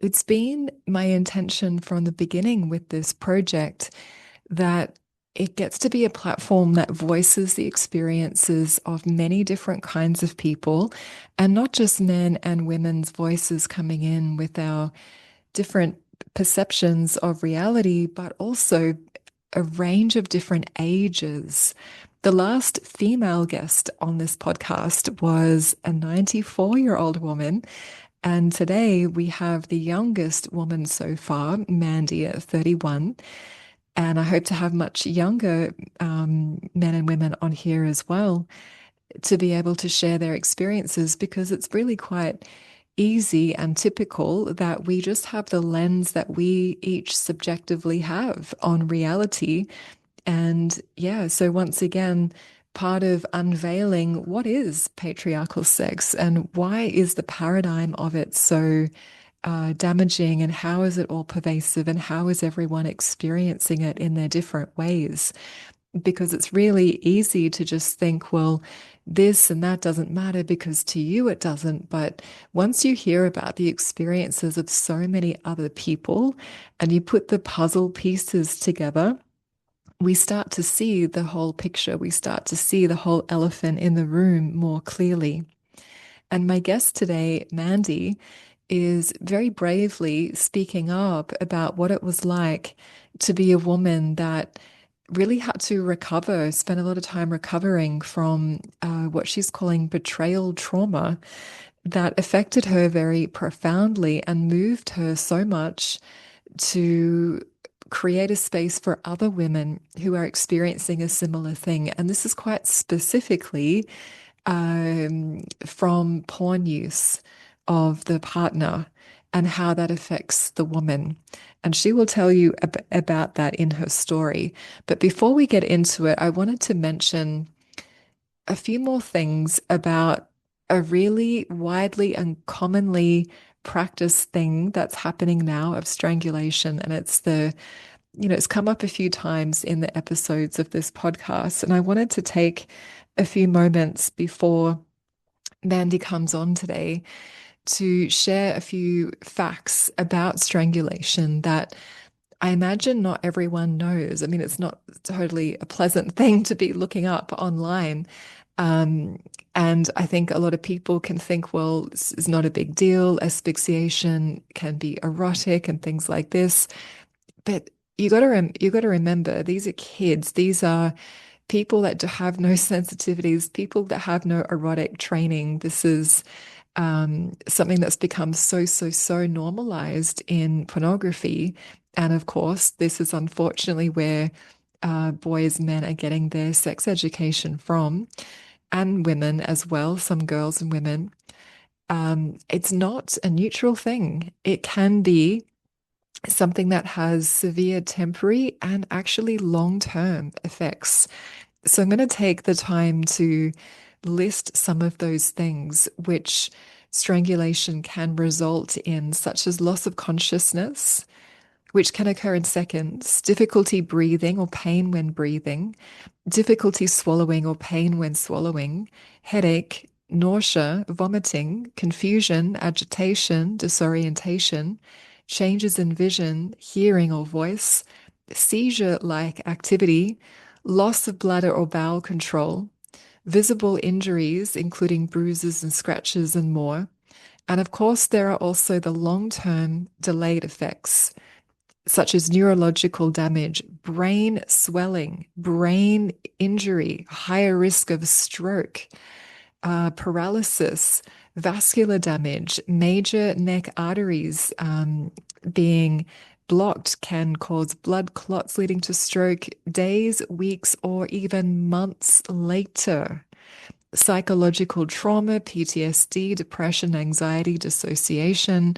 It's been my intention from the beginning with this project that it gets to be a platform that voices the experiences of many different kinds of people, and not just men and women's voices coming in with our different perceptions of reality, but also a range of different ages. The last female guest on this podcast was a 94-year-old woman. And today we have the youngest woman so far, Mandy, at 31. And I hope to have much younger men and women on here as well to be able to share their experiences because it's really quite easy and typical that we just have the lens that we each subjectively have on reality. And yeah, so once again, part of unveiling what is patriarchal sex and why is the paradigm of it so damaging, and how is it all pervasive, and how is everyone experiencing it in their different ways? Because it's really easy to just think, well, this and that doesn't matter because to you it doesn't. But once you hear about the experiences of so many other people and you put the puzzle pieces together, we start to see the whole picture. We start to see the whole elephant in the room more clearly. And my guest today, Mandy, is very bravely speaking up about what it was like to be a woman that really had to recover, spend a lot of time recovering from what she's calling betrayal trauma that affected her very profoundly and moved her so much to create a space for other women who are experiencing a similar thing. And this is quite specifically from porn use of the partner and how that affects the woman. And she will tell you about that in her story. But before we get into it, I wanted to mention a few more things about a really widely and commonly practiced thing that's happening now of strangulation. And it's come up a few times in the episodes of this podcast. And I wanted to take a few moments before Mandy comes on today to share a few facts about strangulation that I imagine not everyone knows. I mean, it's not totally a pleasant thing to be looking up online. Um, and I think a lot of people can think, well, this is not a big deal. Asphyxiation can be erotic and things like this. But you got to remember, these are kids. These are people that have no sensitivities, people that have no erotic training. This is something that's become so normalized in pornography. And of course, this is unfortunately where boys, men are getting their sex education from, and women as well, some girls and women. It's not a neutral thing. It can be something that has severe temporary and actually long-term effects. So I'm going to take the time to list some of those things which strangulation can result in, such as loss of consciousness, which can occur in seconds, difficulty breathing or pain when breathing, difficulty swallowing or pain when swallowing, headache, nausea, vomiting, confusion, agitation, disorientation, changes in vision, hearing or voice, seizure-like activity, loss of bladder or bowel control, visible injuries, including bruises and scratches and more. And of course, there are also the long-term delayed effects, such as neurological damage, brain swelling, brain injury, higher risk of stroke, paralysis, vascular damage, major neck arteries being blocked can cause blood clots leading to stroke days, weeks, or even months later. Psychological trauma, PTSD, depression, anxiety, dissociation.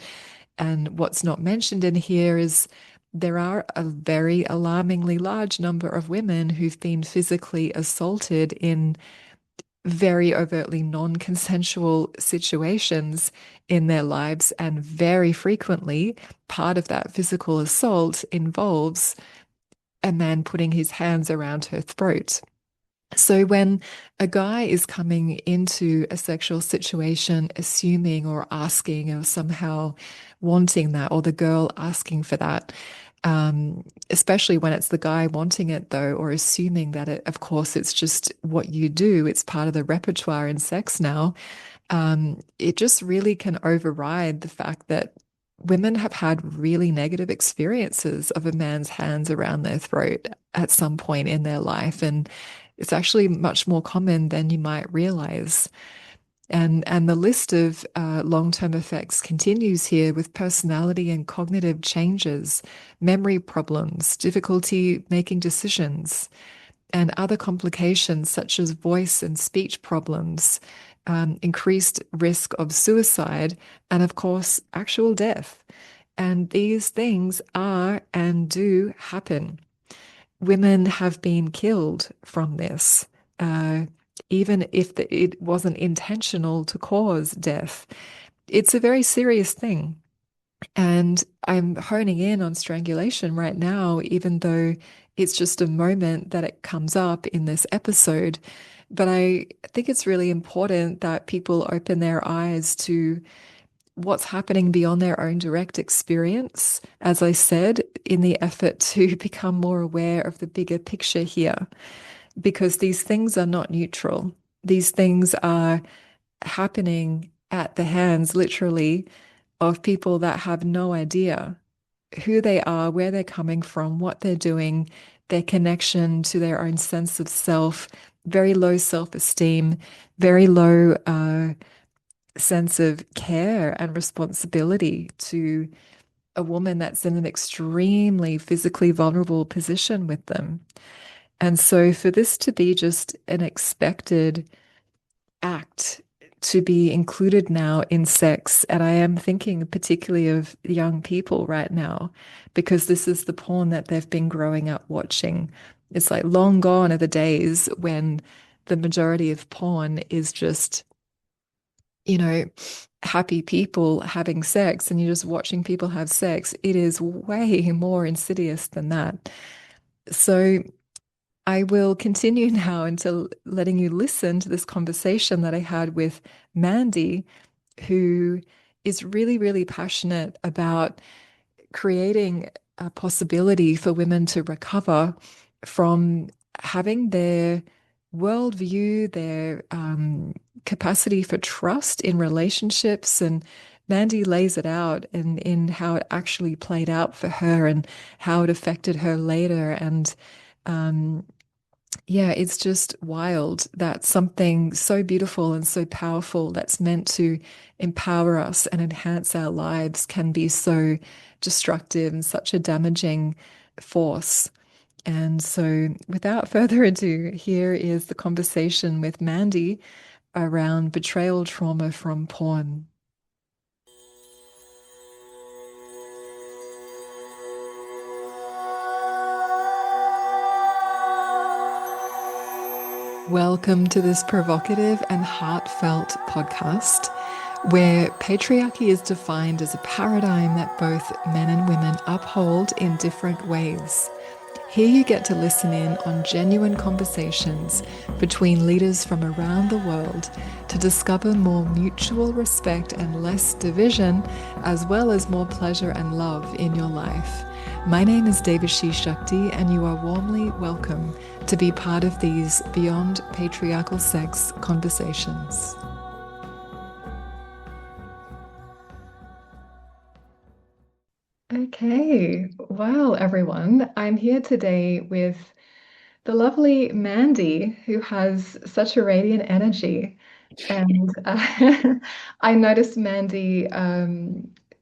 And what's not mentioned in here is there are a very alarmingly large number of women who've been physically assaulted in very overtly non-consensual situations in their lives. And very frequently, part of that physical assault involves a man putting his hands around her throat. So when a guy is coming into a sexual situation, assuming or asking or somehow wanting that, or the girl asking for that, especially when it's the guy wanting it though, or assuming that it, of course, it's just what you do, it's part of the repertoire in sex now, it just really can override the fact that women have had really negative experiences of a man's hands around their throat at some point in their life. And it's actually much more common than you might realize. And the list of long-term effects continues here with personality and cognitive changes, memory problems, difficulty making decisions, and other complications such as voice and speech problems, increased risk of suicide, and of course, actual death. And these things are and do happen. Women have been killed from this, uh, even if it wasn't intentional to cause death. It's a very serious thing. And I'm honing in on strangulation right now, even though it's just a moment that it comes up in this episode. But I think it's really important that people open their eyes to what's happening beyond their own direct experience, as I said, in the effort to become more aware of the bigger picture here, because these things are not neutral. These things are happening at the hands, literally, of people that have no idea who they are, where they're coming from, what they're doing, their connection to their own sense of self, very low self-esteem, very low sense of care and responsibility to a woman that's in an extremely physically vulnerable position with them. And so for this to be just an expected act to be included now in sex, and I am thinking particularly of young people right now, because this is the porn that they've been growing up watching. It's like long gone are the days when the majority of porn is just, you know, happy people having sex and you're just watching people have sex. It is way more insidious than that. So I will continue now until letting you listen to this conversation that I had with Mandy, who is really, really passionate about creating a possibility for women to recover from having their worldview, their capacity for trust in relationships. And Mandy lays it out in how it actually played out for her and how it affected her later. And um, yeah, it's just wild that something so beautiful and so powerful that's meant to empower us and enhance our lives can be so destructive and such a damaging force. And so, without further ado, here is the conversation with Mandy around betrayal trauma from porn. Welcome to this provocative and heartfelt podcast where patriarchy is defined as a paradigm that both men and women uphold in different ways. Here you get to listen in on genuine conversations between leaders from around the world to discover more mutual respect and less division, as well as more pleasure and love in your life. My name is Devashi Shakti, and you are warmly welcome to be part of these Beyond Patriarchal Sex conversations. Okay, well, everyone, I'm here today with the lovely Mandy, who has such a radiant energy. And I noticed Mandy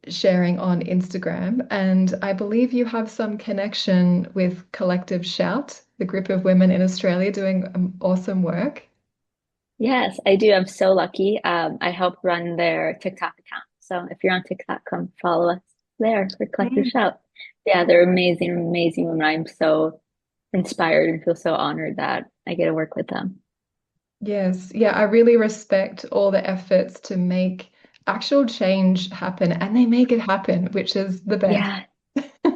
sharing on Instagram, and I believe you have some connection with Collective Shout, the group of women in Australia doing awesome work. Yes, I do. I'm so lucky. I help run their TikTok account. So if you're on TikTok, come follow us there for Collective Mm. Shout. Yeah, they're amazing, amazing women. I'm so inspired and feel so honored that I get to work with them. Yes, yeah, I really respect all the efforts to make actual change happen, and they make it happen, which is the best.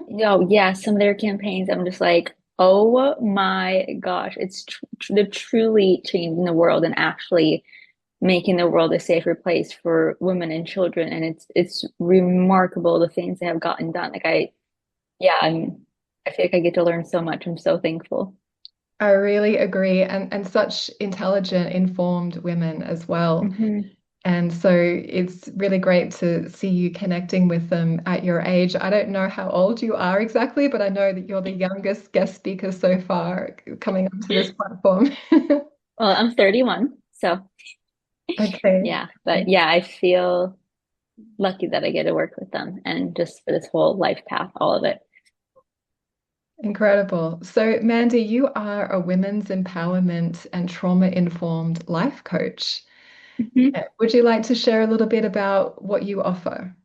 Yeah, yeah, some of their campaigns, I'm just like, Oh my gosh, it's they're truly changing the world and actually making the world a safer place for women and children. And it's remarkable the things they have gotten done. Yeah, I feel like I get to learn so much. I'm so thankful. I really agree, and such intelligent, informed women as well. Hmm. And so it's really great to see you connecting with them at your age. I don't know how old you are exactly, but I know that you're the youngest guest speaker so far coming onto this platform. Well, I'm 31, so Okay. yeah, but yeah, I feel lucky that I get to work with them and just for this whole life path, all of it. Incredible. So, Mandy, you are a women's empowerment and trauma-informed life coach. Mhm. Would you like to share a little bit about what you offer?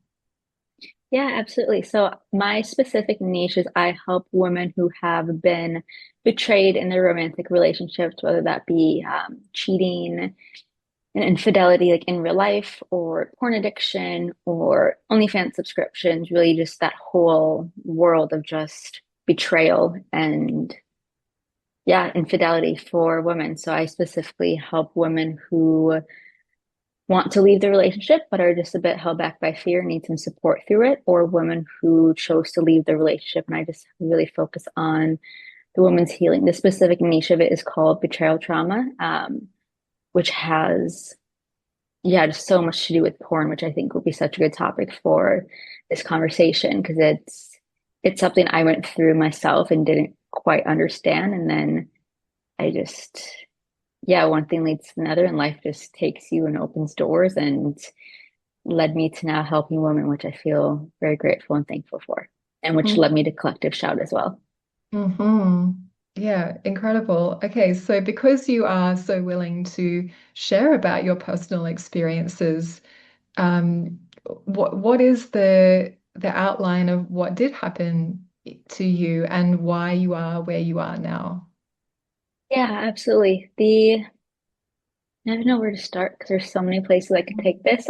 Yeah, absolutely. So my specific niche is I help women who have been betrayed in their romantic relationships, whether that be cheating and infidelity, like in real life, or porn addiction, or OnlyFans subscriptions, really just that whole world of just betrayal and yeah, infidelity for women. So I specifically help women who want to leave the relationship but are just a bit held back by fear and need some support through it, or women who chose to leave the relationship. And I just really focus on the woman's healing. The specific niche of it is called betrayal trauma, which has, yeah, just so much to do with porn, which I think will be such a good topic for this conversation because it's something I went through myself and didn't quite understand. And then I just, yeah, one thing leads to another, and life just takes you and opens doors and led me to now helping women, which I feel very grateful and thankful for, and which led me to Collective Shout as well. Mm-hmm. Yeah, incredible. Okay, so because you are so willing to share about your personal experiences, um, what is the outline of what did happen to you and why you are where you are now? Yeah, absolutely. The I don't know where to start because there's so many places I could take this.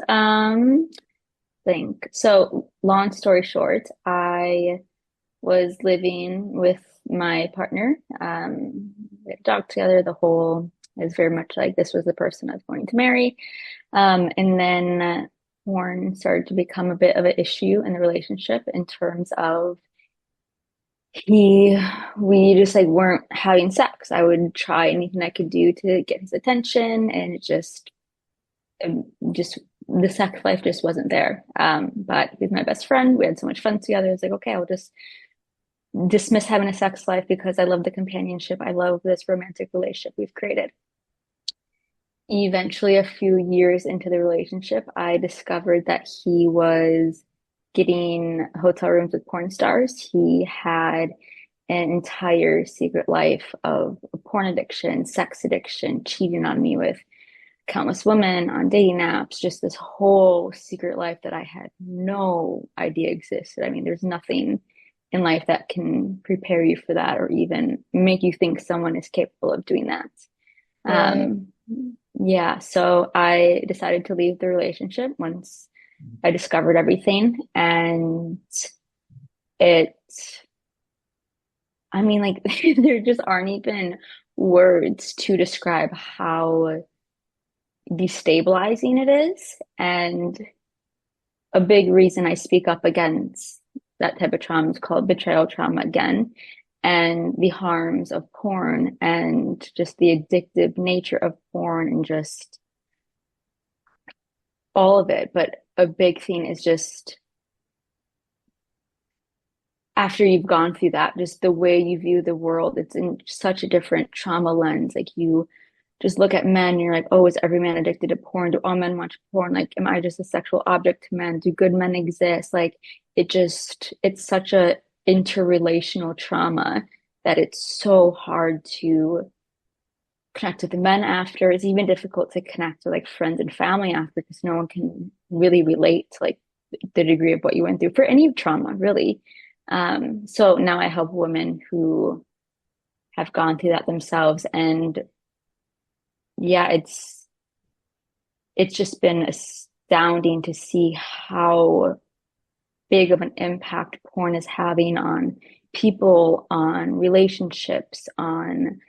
Think so. Long story short, I was living with my partner. We had a dog together. The whole is very much like this was the person I was going to marry. And then porn started to become a bit of an issue in the relationship in terms of he we just like weren't having sex. I would try anything I could do to get his attention, and just the sex life just wasn't there. But he's my best friend. We had so much fun together. It's like, okay, I'll just dismiss having a sex life because I love the companionship. I love this romantic relationship we've created. Eventually, a few years into the relationship, I discovered that he was getting hotel rooms with porn stars. He had an entire secret life of porn addiction, sex addiction, cheating on me with countless women on dating apps, just this whole secret life that I had no idea existed. I mean, there's nothing in life that can prepare you for that or even make you think someone is capable of doing that. Right. Um, yeah, so I decided to leave the relationship once I discovered everything. And it, I mean, like, there just aren't even words to describe how destabilizing it is. And a big reason I speak up against that type of trauma is called betrayal trauma again, and the harms of porn and just the addictive nature of porn and just all of it. But a big thing is just after you've gone through that, just the way you view the world, it's in such a different trauma lens. Like you just look at men and you're like, oh, is every man addicted to porn? Do all men watch porn? Like, am I just a sexual object to men? Do good men exist? Like, it's such a interrelational trauma that it's so hard to connect with the men after. It's even difficult to connect with like friends and family after because no one can really relate to like the degree of what you went through for any trauma, really. So now I help women who have gone through that themselves. And yeah, it's just been astounding to see how big of an impact porn is having on people, on relationships, on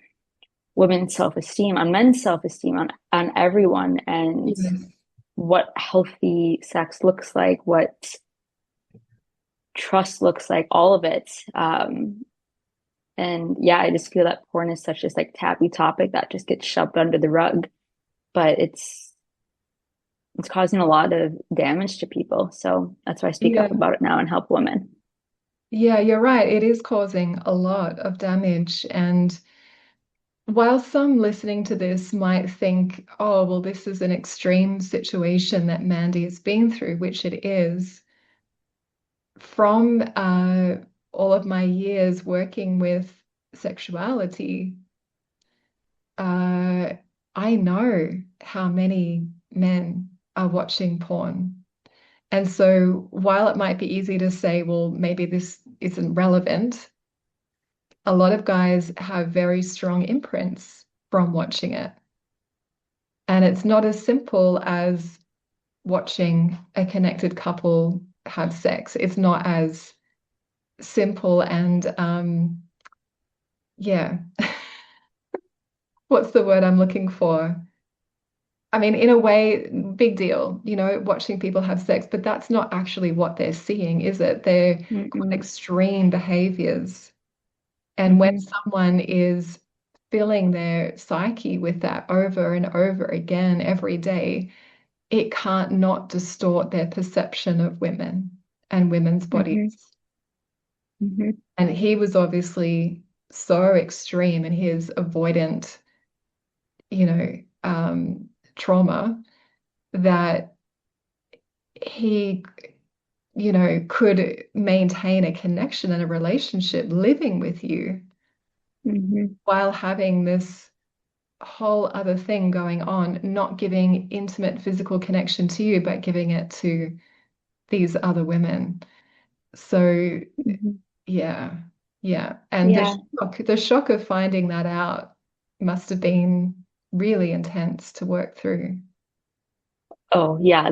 women's self-esteem, on men's self-esteem, on everyone, and Yes. what healthy sex looks like, what trust looks like, all of it. And yeah, I just feel that porn is such this like taboo topic that just gets shoved under the rug, but it's causing a lot of damage to people. So that's why I speak Yeah. up about it now and help women. Yeah, you're right. It is causing a lot of damage. And while some listening to this might think, oh, well, this is an extreme situation that Mandy has been through, which it is, from all of my years working with sexuality, uh, I know how many men are watching porn. And so while it might be easy to say, well, maybe this isn't relevant, a lot of guys have very strong imprints from watching it. And it's not as simple as watching a connected couple have sex. It's not as simple and yeah, what's the word I'm looking for? I mean, in a way, big deal, watching people have sex, but that's not actually what they're seeing, is it? They're quite Mm-mm. extreme behaviors. And when Mm-hmm. someone is filling their psyche with that over and over again every day, it can't not distort their perception of women and women's bodies. Mm-hmm. Mm-hmm. And he was obviously so extreme in his avoidant, you know, trauma that he, could maintain a connection and a relationship living with you Mm-hmm. while having this whole other thing going on, not giving intimate physical connection to you, but giving it to these other women. So Mm-hmm. yeah, yeah. And Yeah. the shock of finding that out must have been really intense to work through. Oh, yeah.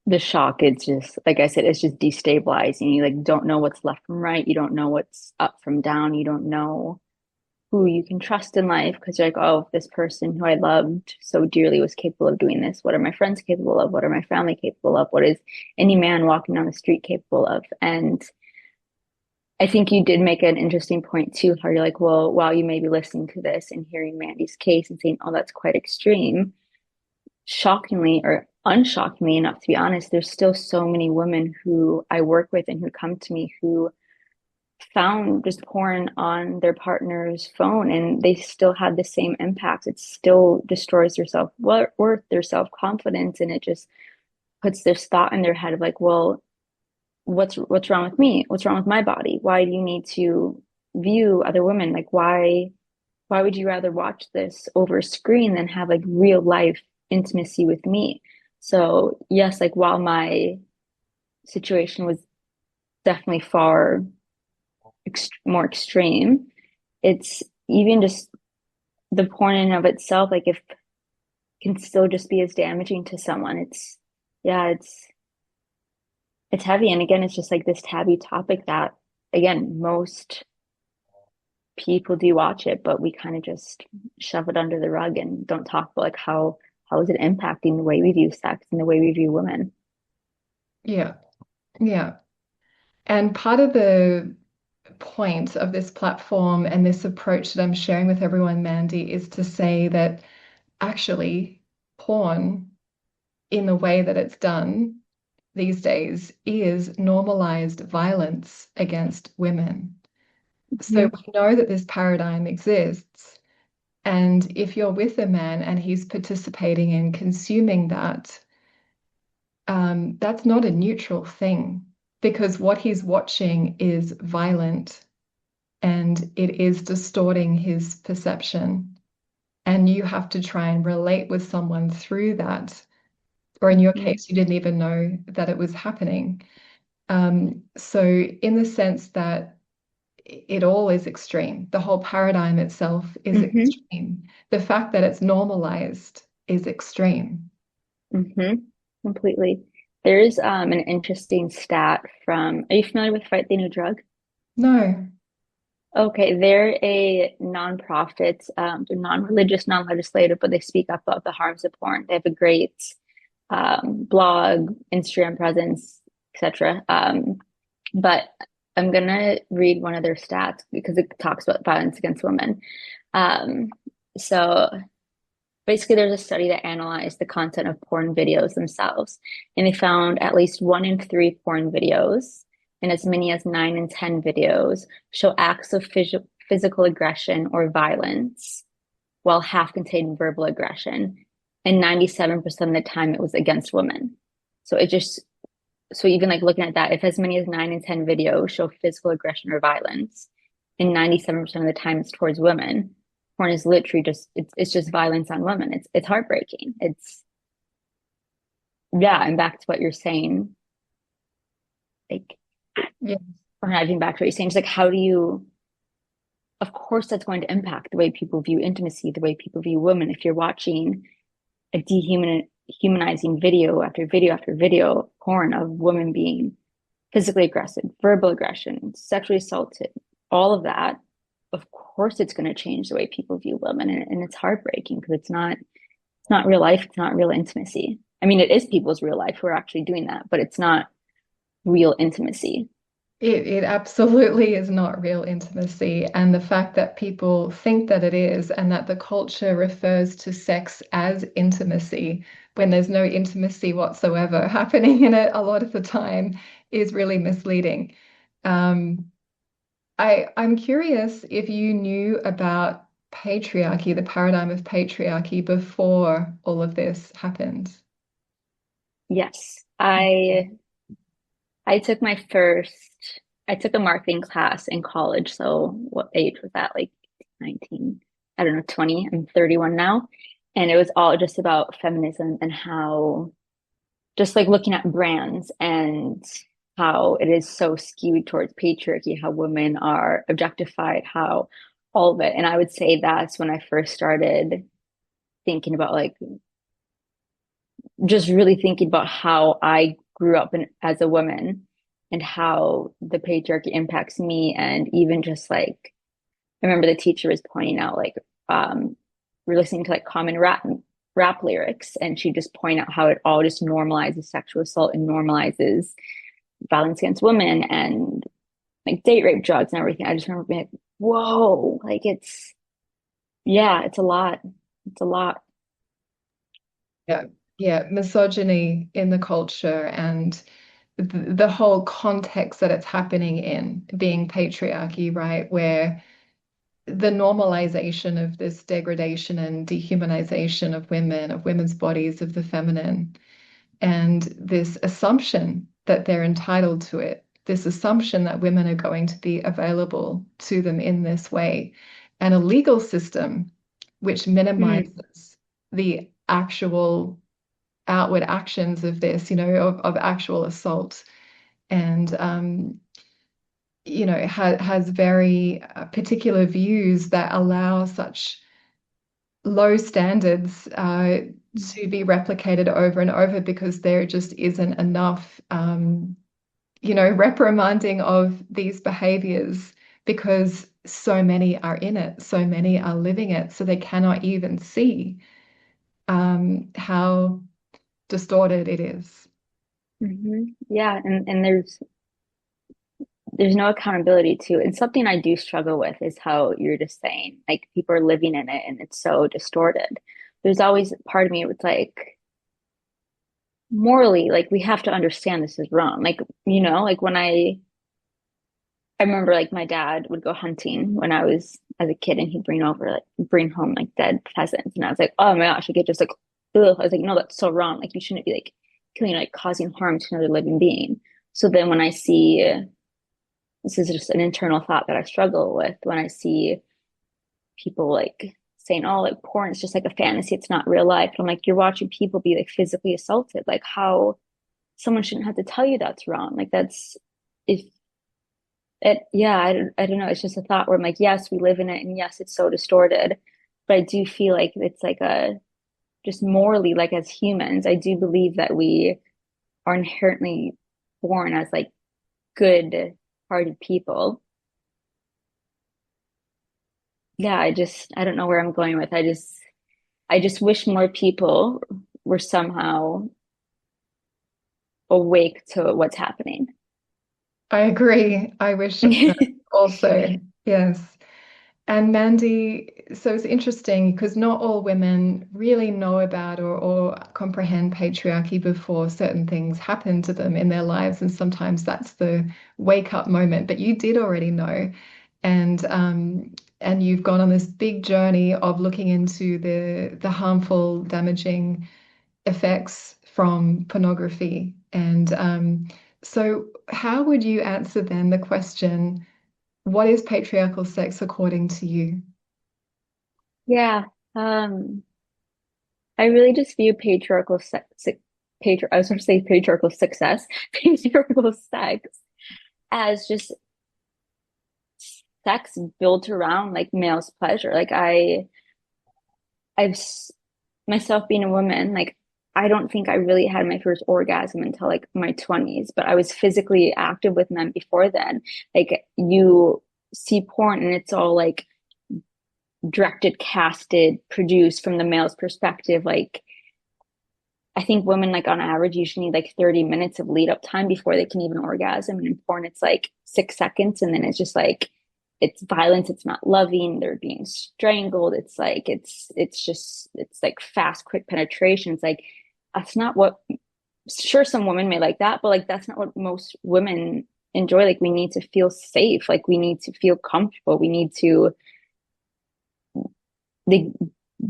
The shock, it's just like I said, it's just destabilizing. You like don't know what's left from right. You don't know what's up from down. You don't know who you can trust in life because you're like, oh, if this person who I loved so dearly was capable of doing this, what are my friends capable of? What are my family capable of? What is any man walking down the street capable of? And I think you did make an interesting point too, how you're like, well, while you may be listening to this and hearing Mandy's case and saying, oh, that's quite extreme, shockingly or unshockingly enough, to be honest, there's still so many women who I work with and who come to me who found just porn on their partner's phone and they still had the same impact. It still destroys their self-worth, their self-confidence, and it just puts this thought in their head of like, well, what's wrong with me? What's wrong with my body? Why do you need to view other women? Like why would you rather watch this over a screen than have like real life intimacy with me? So yes, like while my situation was definitely far more extreme, it's even just the porn in and of itself, like if can still just be as damaging to someone. Yeah, it's heavy. And again, it's just like this taboo topic that again, most people do watch it, but we kind of just shove it under the rug and don't talk about like how is it impacting the way we view sex and the way we view women. Yeah, yeah. And part of the point of this platform and this approach that I'm sharing with everyone, Mandy, is to say that actually porn, in the way that it's done these days, is normalized violence against women. So Mm-hmm. we know that this paradigm exists. And if you're with a man and he's participating in consuming that, that's not a neutral thing because what he's watching is violent and it is distorting his perception. And you have to try and relate with someone through that. Or in your Mm-hmm. case, you didn't even know that it was happening. So, in the sense that it all is extreme, the whole paradigm itself is Mm-hmm. extreme. The fact that it's normalized is extreme. Mm-hmm. Completely. There's an interesting stat from, are you familiar with Fight the New Drug? No. Okay, they're a nonprofit. They're non-religious, non-legislative, but they speak up about the harms of porn. They have a great blog, Instagram presence, etc. But I'm gonna read one of their stats because it talks about violence against women. Um, so basically, there's a study that analyzed the content of porn videos themselves, and they found at least 1 in 3 porn videos and as many as 9 in 10 videos show acts of physical aggression or violence, while half contained verbal aggression. And 97% of the time it was against women. So it just, so even like looking at that, if as many as 9 in 10 videos show physical aggression or violence, and 97% of the time it's towards women, porn is literally just it's just violence on women. It's heartbreaking. It's yeah, and back to what you're saying, like Yeah. or not even back to what you're saying, it's like how do you of course that's going to impact the way people view intimacy, the way people view women. If you're watching a dehumanizing video after video after video, porn of women being physically aggressive, verbal aggression, sexually assaulted, all of that, of course it's going to change the way people view women. And it's heartbreaking because it's not real life, it's not real intimacy. I mean, it is people's real life who are actually doing that, but it's not real intimacy. It absolutely is not real intimacy. And the fact that people think that it is, and that the culture refers to sex as intimacy when there's no intimacy whatsoever happening in it a lot of the time is really misleading. Um, I'm curious if you knew about patriarchy, the paradigm of patriarchy before all of this happened. Yes. I took my first I took a marketing class in college. So what age was that? Like 19, I don't know, 20. I'm 31 now. And it was all just about feminism and how just like looking at brands and how it is so skewed towards patriarchy, how women are objectified, how all of it. And I would say that's when I first started thinking about like just really thinking about how I grew up as a woman and how the patriarchy impacts me. And even just like, I remember the teacher was pointing out, like, we're listening to like common rap lyrics, and she just point out how it all just normalizes sexual assault and normalizes violence against women and like date rape, drugs, and everything. I just remember being like, whoa, like yeah, it's a lot. It's a lot. Yeah, yeah, misogyny in the culture and the whole context that it's happening in being patriarchy, right? Where the normalization of this degradation and dehumanization of women, of women's bodies, of the feminine, and this assumption that they're entitled to it, this assumption that women are going to be available to them in this way, and a legal system which Mm, minimizes the actual outward actions of this, of actual assault. And, has very particular views that allow such low standards to be replicated over and over because there just isn't enough, reprimanding of these behaviors because so many are in it, so many are living it, so they cannot even see how distorted it is. Yeah, and there's no accountability to it. And something I do struggle with is how you're just saying, like people are living in it and it's so distorted. There's always part of me it's like morally, like we have to understand this is wrong. Like, like when I remember like my dad would go hunting when I was as a kid and he'd bring home like dead pheasants. And I was like, oh my gosh, I get just like ugh. I was like, no, that's so wrong. Like you shouldn't be like killing, like causing harm to another living being. So then when I see this is just an internal thought that I struggle with when I see people like saying, oh, like porn is just like a fantasy, it's not real life. And I'm like, you're watching people be like physically assaulted. Like how someone shouldn't have to tell you that's wrong. Like that's if it yeah, I don't know. It's just a thought where I'm like, yes, we live in it and yes, it's so distorted. But I do feel like it's like a just morally, like as humans, I do believe that we are inherently born as like good-hearted people. Yeah, I don't know where I'm going with. I just wish more people were somehow awake to what's happening. I agree. I wish also, yes. And Mandy, so it's interesting because not all women really know about or comprehend patriarchy before certain things happen to them in their lives. And sometimes that's the wake up moment. But you did already know. And you've gone on this big journey of looking into the harmful, damaging effects from pornography. And so how would you answer then the question, what is patriarchal sex according to you? Yeah. I really just view I was going to say patriarchal success, patriarchal sex as just sex built around like male's pleasure. I've myself being a woman, like I don't think I really had my first orgasm until like my 20s, but I was physically active with men before then. Like you see porn and it's all like directed, casted, produced from the male's perspective. Like I think women like on average usually need like 30 minutes of lead up time before they can even orgasm. And in porn, it's like 6 seconds and then it's just like it's violence, it's not loving, they're being strangled. It's like it's like fast, quick penetration. It's like that's not what sure some women may like that, but like that's not what most women enjoy. Like we need to feel safe, like we need to feel comfortable, we need to the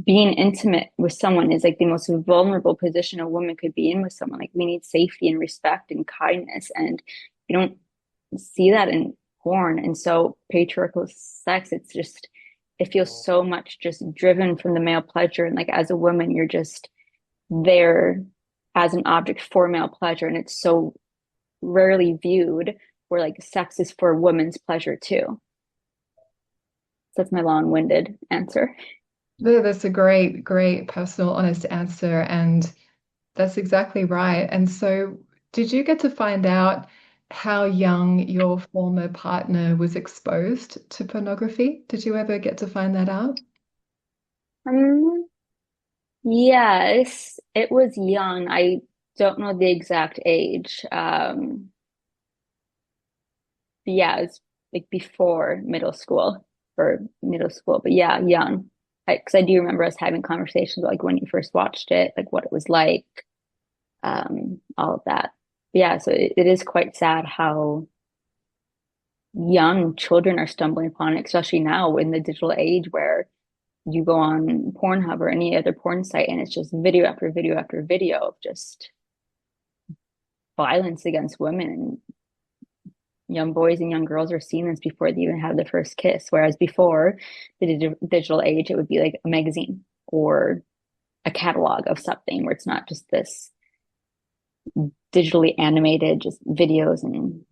being intimate with someone is like the most vulnerable position a woman could be in with someone. Like we need safety and respect and kindness, and you don't see that in porn. And so patriarchal sex, it's just it feels so much just driven from the male pleasure. And like as a woman, you're just there as an object for male pleasure, and it's so rarely viewed where like sex is for women's pleasure too. So that's my long-winded answer. That's a great, great personal, honest answer. And that's exactly right. And so, did you get to find out how young your former partner was exposed to pornography? Did you ever get to find that out? Um, Yes, it was young. I don't know the exact age. But yeah, it's like before middle school or middle school. But yeah, young. Because I do remember us having conversations like when you first watched it, like what it was like, all of that. But yeah, so it is quite sad how young children are stumbling upon it, especially now in the digital age where you go on Pornhub or any other porn site and it's just video after video after video of just violence against women and young boys and young girls are seeing this before they even have their first kiss. Whereas before the digital age, it would be like a magazine or a catalog of something where it's not just this digitally animated just videos. And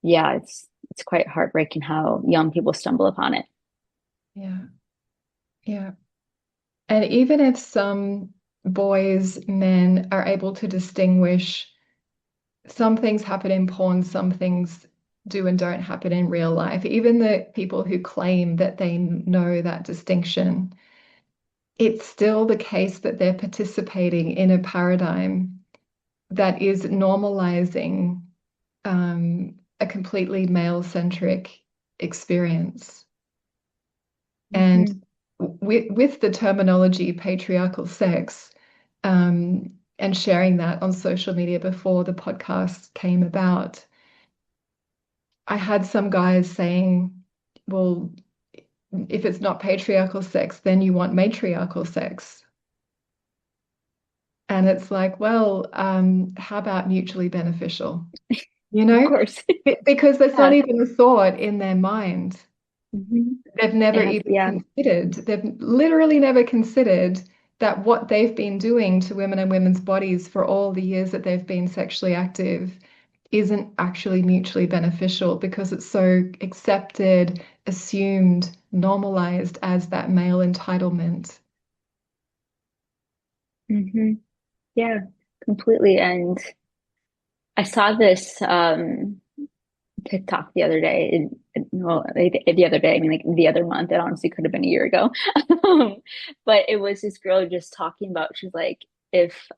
yeah, it's quite heartbreaking how young people stumble upon it. Yeah, yeah. And even if some boys, men are able to distinguish some things happen in porn, some things do and don't happen in real life, even the people who claim that they know that distinction, it's still the case that they're participating in a paradigm that is normalizing a completely male-centric experience. And Mm-hmm. with the terminology patriarchal sex, and sharing that on social media before the podcast came about, I had some guys saying, well, if it's not patriarchal sex, then you want matriarchal sex. And it's like, well, how about mutually beneficial? You Of know, course. because there's not Yeah. even a thought in their mind. Mm-hmm. They've never It has, even yeah. considered, they've literally never considered that what they've been doing to women and women's bodies for all the years that they've been sexually active isn't actually mutually beneficial because it's so accepted, assumed, normalized as that male entitlement. Mm-hmm. Yeah, completely. And I saw this TikTok the other day. Well, the other day, I mean, like the other month. It honestly could have been a year ago. Um, but it was this girl just talking about, if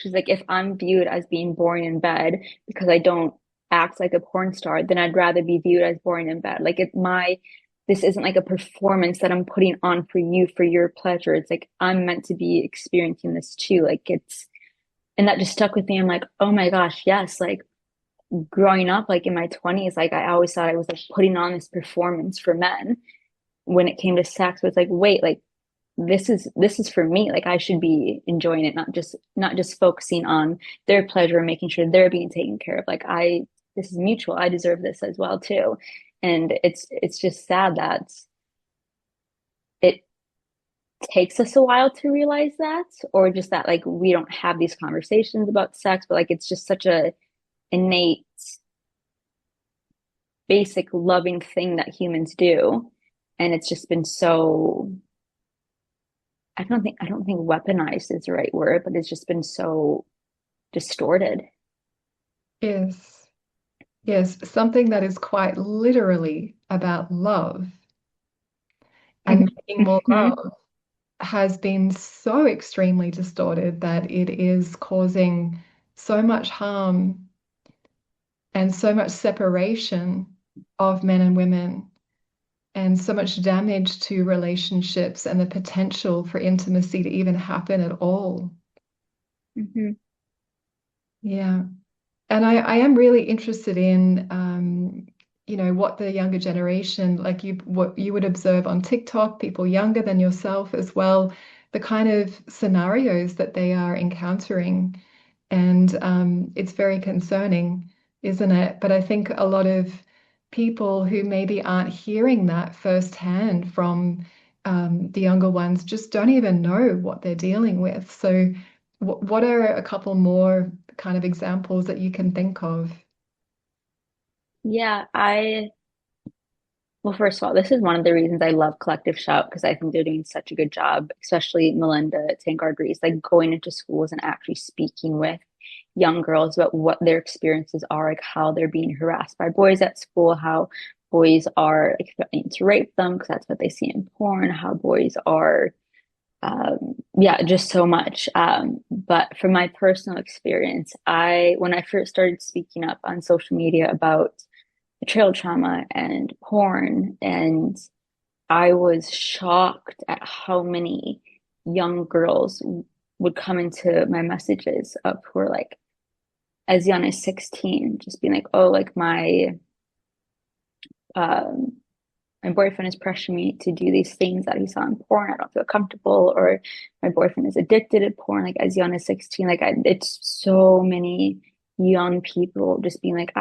if I'm viewed as being boring in bed because I don't act like a porn star, then I'd rather be viewed as boring in bed. Like this isn't like a performance that I'm putting on for you for your pleasure. It's like I'm meant to be experiencing this too. And that just stuck with me. I'm like, oh my gosh, yes. Like growing up, like in my 20s, like I always thought I was like putting on this performance for men when it came to sex. But it's like, wait, like this is for me. Like I should be enjoying it, not just focusing on their pleasure and making sure they're being taken care of. This is mutual. I deserve this as well too. And it's just sad that it takes us a while to realize that, or just that like we don't have these conversations about sex, but like it's just such a innate, basic loving thing that humans do. And it's just been so, I don't think weaponized is the right word, but it's just been so distorted. Yes. Yes, something that is quite literally about love and making more Mm-hmm. love has been so extremely distorted that it is causing so much harm and so much separation of men and women and so much damage to relationships and the potential for intimacy to even happen at all. Mm-hmm. Yeah. And I am really interested in, what the younger generation, like what you would observe on TikTok, people younger than yourself as well, the kind of scenarios that they are encountering. And it's very concerning, isn't it? But I think a lot of people who maybe aren't hearing that firsthand from the younger ones just don't even know what they're dealing with. So, what are a couple more kind of examples that you can think of? Yeah, well, first of all, this is one of the reasons I love Collective Shout because I think they're doing such a good job, especially Melinda Tangard-Reese, like going into schools and actually speaking with young girls about what their experiences are, like how they're being harassed by boys at school, how boys are like threatening to rape them because that's what they see in porn, how boys are, yeah, just so much. But from my personal experience, when I first started speaking up on social media about betrayal trauma and porn, and I was shocked at how many young girls would come into my messages up who were like as young as 16, just being like, oh, like um my boyfriend is pressuring me to do these things that he saw in porn. I don't feel comfortable, or my boyfriend is addicted to porn, like as young as 16. It's so many young people just being like,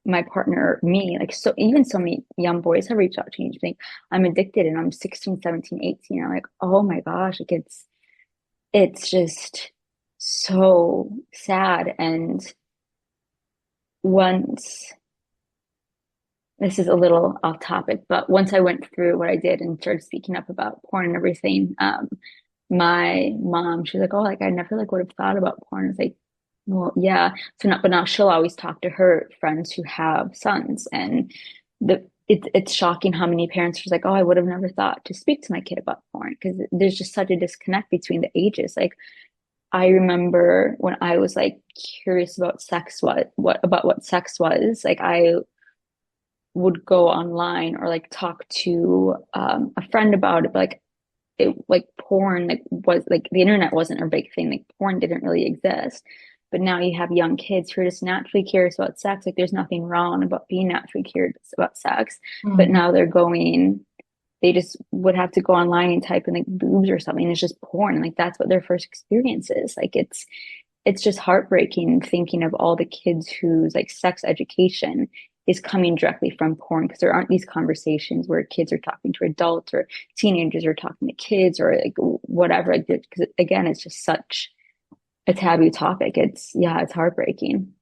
my partner, me, like, so even so many young boys have reached out to me and think I'm addicted and I'm 16, 17, 18. I'm like, oh my gosh, like it's just so sad. And once this is a little off topic, but once I went through what I did and started speaking up about porn and everything, my mom, she's like, oh, like I never like would have thought about porn. It's like, well, yeah. But now she'll always talk to her friends who have sons, and it's shocking how many parents are like, oh, I would have never thought to speak to my kid about porn because there's just such a disconnect between the ages. Like I remember when I was like curious about sex, what sex was, like I would go online or like talk to a friend about it, but like porn like was like the internet wasn't a big thing. Like porn didn't really exist. But now you have young kids who are just naturally curious about sex. Like there's nothing wrong about being naturally curious about sex. But Mm. now they just would have to go online and type in like boobs or something. And it's just porn. And like that's what their first experience is. Like it's just heartbreaking thinking of all the kids whose like sex education is coming directly from porn because there aren't these conversations where kids are talking to adults or teenagers are talking to kids or like whatever. Like because again, it's just such a taboo topic. It's heartbreaking.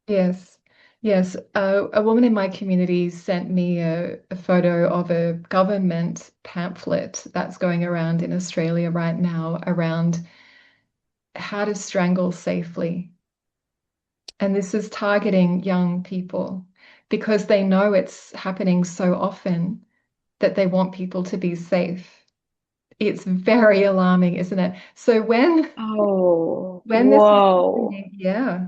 Yes, yes. A woman in my community sent me a photo of a government pamphlet that's going around in Australia right now around how to strangle safely. And this is targeting young people because they know it's happening so often that they want people to be safe. It's very alarming, isn't it? So Oh, when this is whoa. happening, yeah,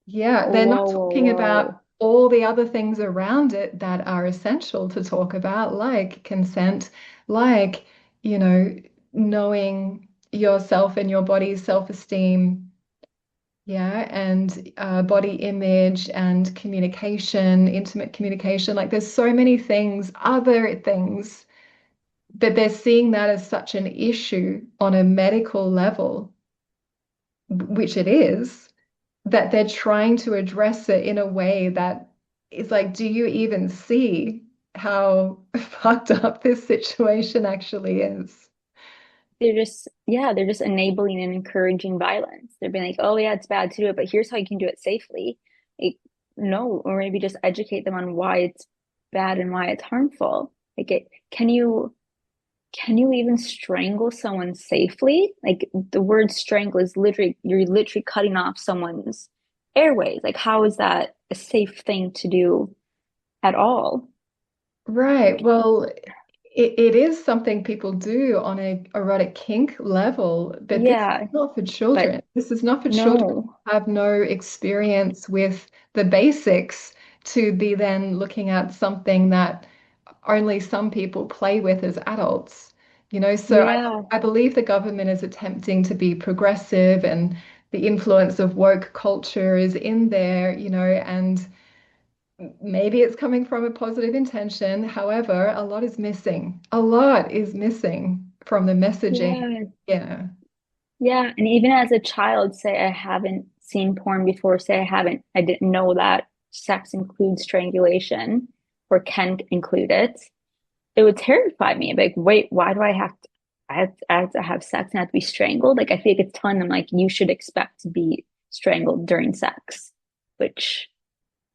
yeah, they're not Whoa, whoa, talking about whoa. all the other things around it that are essential to talk about, like consent, like, you know, knowing yourself and your body's self-esteem, yeah, and body image and communication, intimate communication. Like there's so many things, other things, but they're seeing that as such an issue on a medical level, which it is, that they're trying to address it in a way that is like, do you even see how fucked up this situation actually is? They're just, yeah, they're just enabling and encouraging violence. They're being like, oh, yeah, it's bad to do it, but here's how you can do it safely. Like, no, or maybe just educate them on why it's bad and why it's harmful. Like, can you even strangle someone safely? Like, the word strangle is literally, you're literally cutting off someone's airways. Like, how is that a safe thing to do at all? Right. Like, Well, it is something people do on a erotic kink level, but this is yeah, not for but children. This is not for children no. who have no experience with the basics to be then looking at something that only some people play with as adults. So Yeah. I believe the government is attempting to be progressive and the influence of woke culture is in there, and maybe it's coming from a positive intention. However, a lot is missing. A lot is missing from the messaging. Yeah. Yeah. Yeah. And even as a child, say I haven't seen porn before, say I didn't know that sex includes strangulation or can include it, it would terrify me. I'd be like, wait, why do I have to have sex and have to be strangled? Like, I feel like it's telling them, like, you should expect to be strangled during sex, which,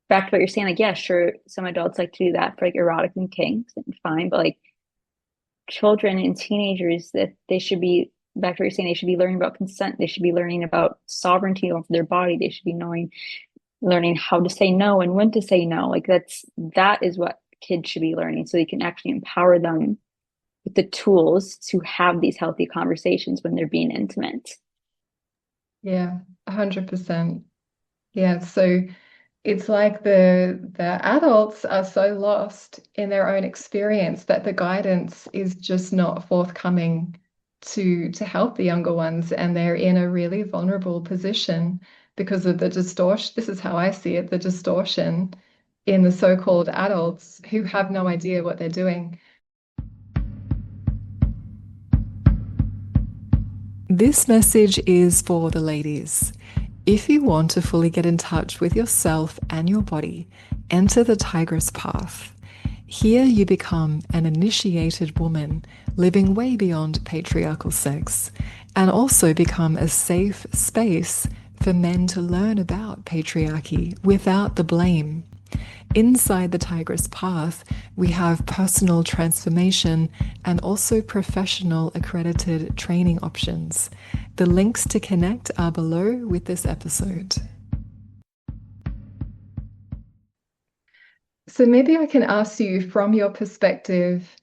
back to what you're saying, like, yeah, sure, some adults like to do that for like erotic and kinks and fine, but like, children and teenagers that they should be back to what you're saying, they should be learning about consent, they should be learning about sovereignty over their body, they should be learning how to say no and when to say no. Like that is what kids should be learning so you can actually empower them with the tools to have these healthy conversations when they're being intimate. Yeah. 100%. Yeah. So it's like the adults are so lost in their own experience that the guidance is just not forthcoming to help the younger ones, and they're in a really vulnerable position because of the distortion. This is how I see it, the distortion in the so-called adults who have no idea what they're doing. This message is for the ladies. If you want to fully get in touch with yourself and your body, enter the Tigress Path. Here you become an initiated woman living way beyond patriarchal sex, and also become a safe space for men to learn about patriarchy without the blame. Inside the Tigress Path, we have personal transformation and also professional accredited training options. The links to connect are below with this episode. So maybe I can ask you from your perspective,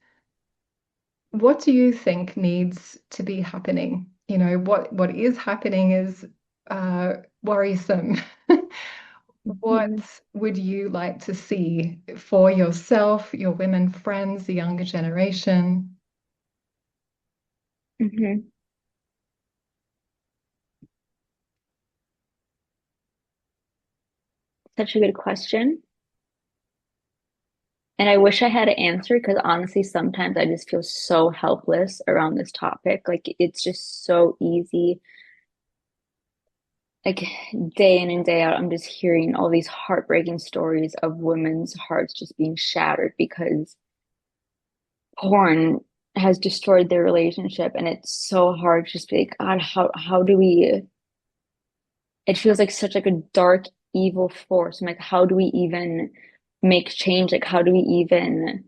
what do you think needs to be happening? What is happening is worrisome. What Mm-hmm. would you like to see for yourself, your women friends, the younger generation? Mm-hmm. Such a good question. And I wish I had an answer because honestly, sometimes I just feel so helpless around this topic. Like it's just so easy. Like day in and day out, I'm just hearing all these heartbreaking stories of women's hearts just being shattered because porn has destroyed their relationship. And it's so hard to just be like, God, how do we, it feels like such like a dark, evil force. I'm like, how do we even make change? Like, how do we even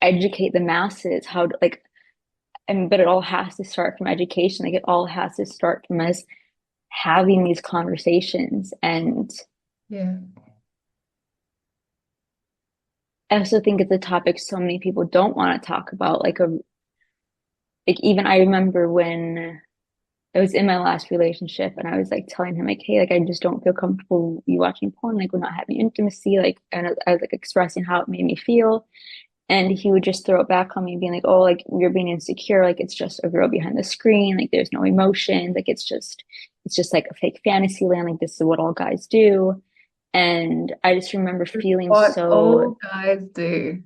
educate the masses? Like, but it all has to start from education. Like, it all has to start from us having these conversations. And Yeah. I also think it's a topic so many people don't want to talk about. Like even I remember when I was in my last relationship and I was like telling him like, hey, like I just don't feel comfortable you watching porn, like we're not having intimacy, like and I was like expressing how it made me feel. And he would just throw it back on me, being like, oh, like you're being insecure, like it's just a girl behind the screen, like there's no emotion, like it's just like a fake fantasy land, like this is what all guys do. And I just remember feeling What so, all guys do.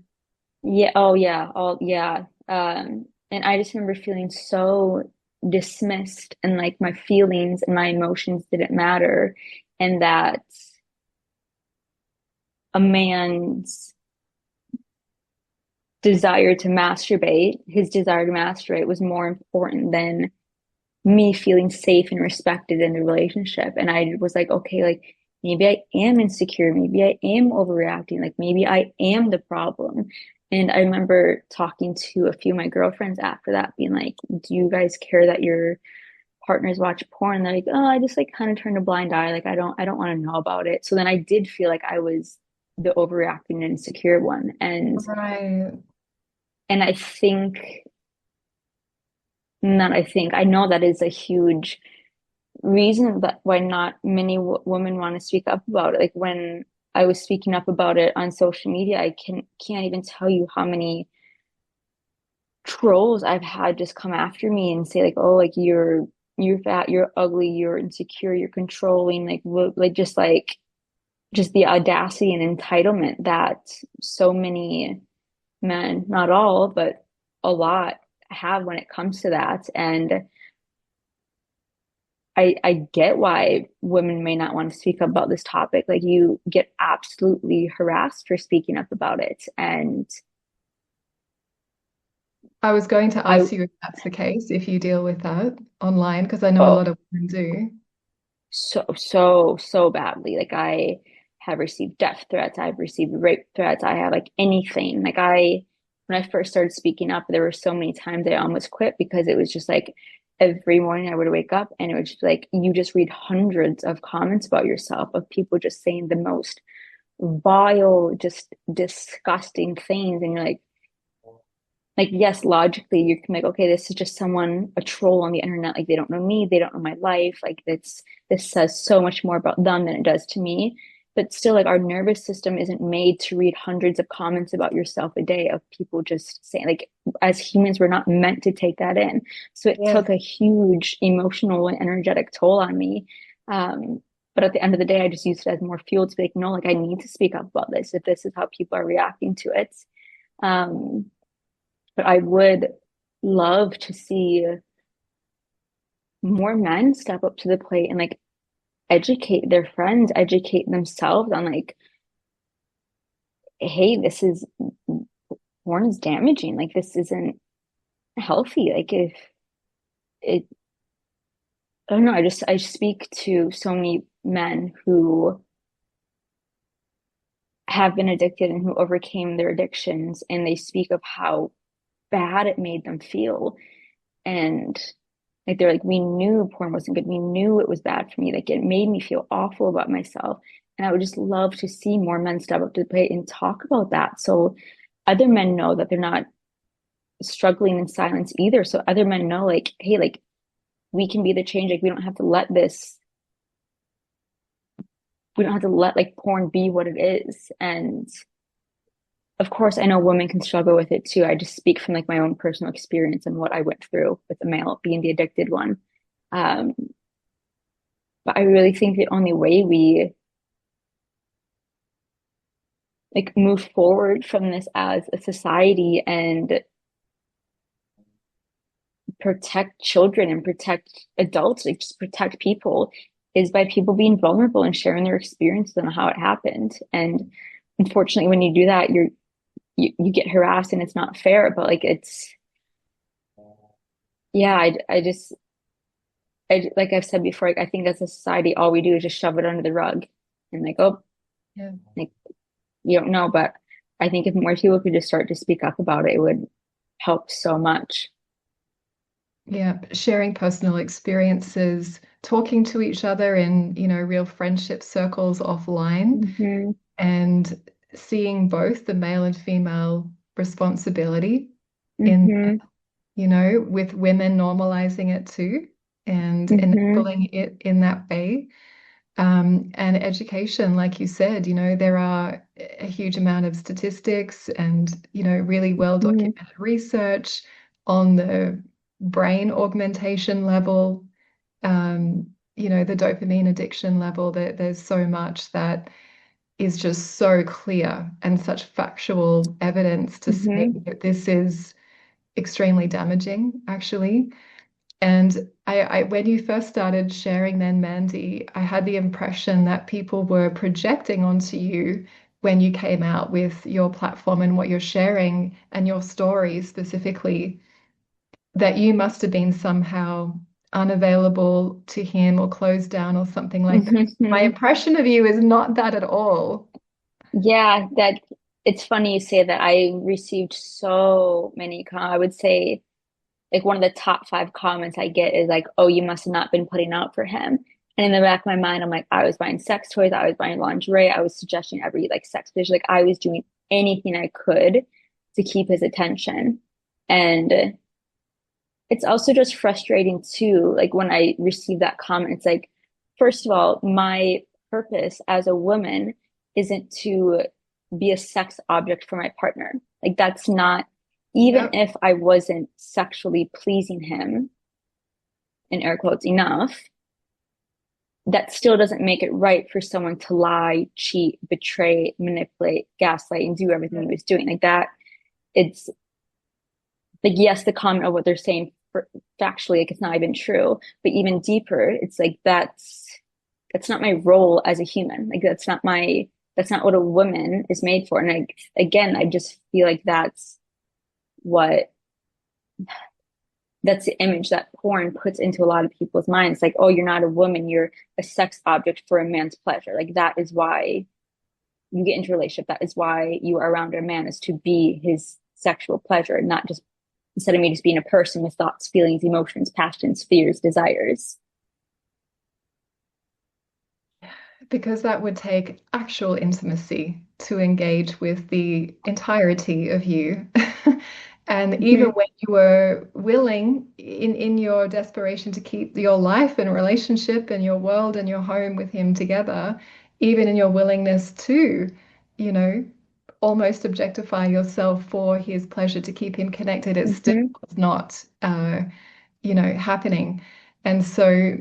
yeah, oh yeah, all yeah. And I just remember feeling so dismissed and like my feelings and my emotions didn't matter, and that a man's his desire to masturbate was more important than me feeling safe and respected in the relationship. And I was like, okay, like maybe I am insecure, maybe I am overreacting, like maybe I am the problem. And I remember talking to a few of my girlfriends after that, being like, do you guys care that your partners watch porn? They're like, oh, I just like kind of turned a blind eye. Like I don't want to know about it. So then I did feel like I was the overreacting and insecure one. Right. And I think not I think I know that is a huge reason that why not many women want to speak up about it. Like when I was speaking up about it on social media, I can't even tell you how many trolls I've had just come after me and say like, "Oh, like you're fat, you're ugly, you're insecure, you're controlling." Just the audacity and entitlement that so many men, not all, but a lot have when it comes to that. And I get why women may not want to speak up about this topic. Like you get absolutely harassed for speaking up about it. And I was going to I, ask you if that's the case, if you deal with that online, because I know a oh, lot of women do. so badly. Like I have received death threats. I've received rape threats. I have like anything. When I first started speaking up, there were so many times I almost quit because it was just like every morning I would wake up and it was just like, you just read hundreds of comments about yourself of people just saying the most vile, just disgusting things. And you're like, yes, logically, you can like, okay, this is just someone, a troll on the internet. Like, they don't know me, they don't know my life. Like, this says so much more about them than it does to me. But still, like, our nervous system isn't made to read hundreds of comments about yourself a day of people just saying, like, as humans, we're not meant to take that in. So it Yes. took a huge emotional and energetic toll on me. But at the end of the day, I just used it as more fuel to be like, no, like, I need to speak up about this if this is how people are reacting to it. Um, but I would love to see more men step up to the plate and like educate their friends, educate themselves on like, hey, this is porn is damaging. Like this isn't healthy. Like if it, I don't know. I speak to so many men who have been addicted and who overcame their addictions, and they speak of how bad it made them feel. And like they're like, we knew porn wasn't good. We knew it was bad for me. Like it made me feel awful about myself. And I would just love to see more men step up to the plate and talk about that. So other men know that they're not struggling in silence either. So other men know like, hey, like we can be the change. Like we don't have to let like porn be what it is. And of course, I know women can struggle with it too. I just speak from like my own personal experience and what I went through with the male being the addicted one. Um, but I really think the only way we like move forward from this as a society and protect children and protect adults, like just protect people, is by people being vulnerable and sharing their experiences on how it happened. And unfortunately, when you do that, you get harassed and it's not fair. But like it's yeah, like I've said before, like I think as a society, all we do is just shove it under the rug and like, oh, Yeah. like you don't know. But I think if more people could just start to speak up about it, it would help so much. Yeah. Sharing personal experiences talking to each other in, real friendship circles offline Hmm. and seeing both the male and female responsibility in, Hmm. with women normalizing it too and Hmm. enabling it in that way. And education, like you said, there are a huge amount of statistics and, really well Hmm. documented research on the brain augmentation level, the dopamine addiction level. There's so much that is just so clear and such factual evidence to say Hmm. that this is extremely damaging, actually. And when you first started sharing then, Mandy, I had the impression that people were projecting onto you when you came out with your platform and what you're sharing and your story specifically, that you must have been somehow unavailable to him or closed down or something like that. My Hmm. impression of you is not that at all. Yeah, that it's funny you say that. I received so many I would say like one of the top five comments I get is like, "Oh, you must have not been putting out for him." And in the back of my mind, I'm like, I was buying sex toys, I was buying lingerie, I was suggesting every like sex dish, like I was doing anything I could to keep his attention. And it's also just frustrating too, like when I receive that comment, it's like, first of all, my purpose as a woman isn't to be a sex object for my partner. Like that's not, even Yep. if I wasn't sexually pleasing him, in air quotes, enough, that still doesn't make it right for someone to lie, cheat, betray, manipulate, gaslight, and do everything he was doing. Like that, it's like, yes, the comment of what they're saying factually, like it's not even true, but even deeper, it's like that's not my role as a human. Like that's not what a woman is made for. And again, I just feel like what that's the image that porn puts into a lot of people's minds. Like, oh, you're not a woman, you're a sex object for a man's pleasure. Like that is why you get into a relationship. That is why you are around a man, is to be his sexual pleasure, not just instead of me just being a person with thoughts, feelings, emotions, passions, fears, desires. Because that would take actual intimacy to engage with the entirety of you. And even Mm-hmm. when you were willing in your desperation to keep your life and relationship and your world and your home with him together, even in your willingness to, you know, almost objectify yourself for his pleasure to keep him connected, it still Mm-hmm. was not, happening. And so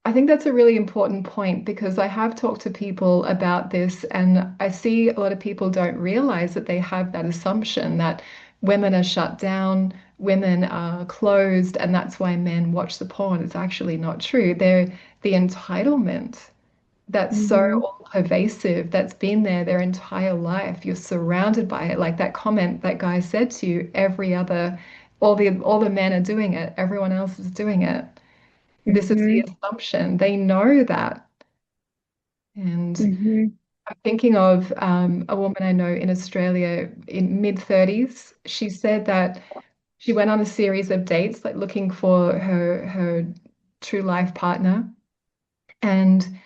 I think that's a really important point because I have talked to people about this, and I see a lot of people don't realize that they have that assumption that women are shut down, women are closed, and that's why men watch the porn. It's actually not true. They're the entitlement that's so Mm-hmm. all pervasive, that's been there their entire life. You're surrounded by it. Like that comment that guy said to you, all the men are doing it, everyone else is doing it. This is the Mm-hmm. assumption. They know that. And Mm-hmm. I'm thinking of a woman I know in Australia in mid-30s. She said that she went on a series of dates, like looking for her true life partner. And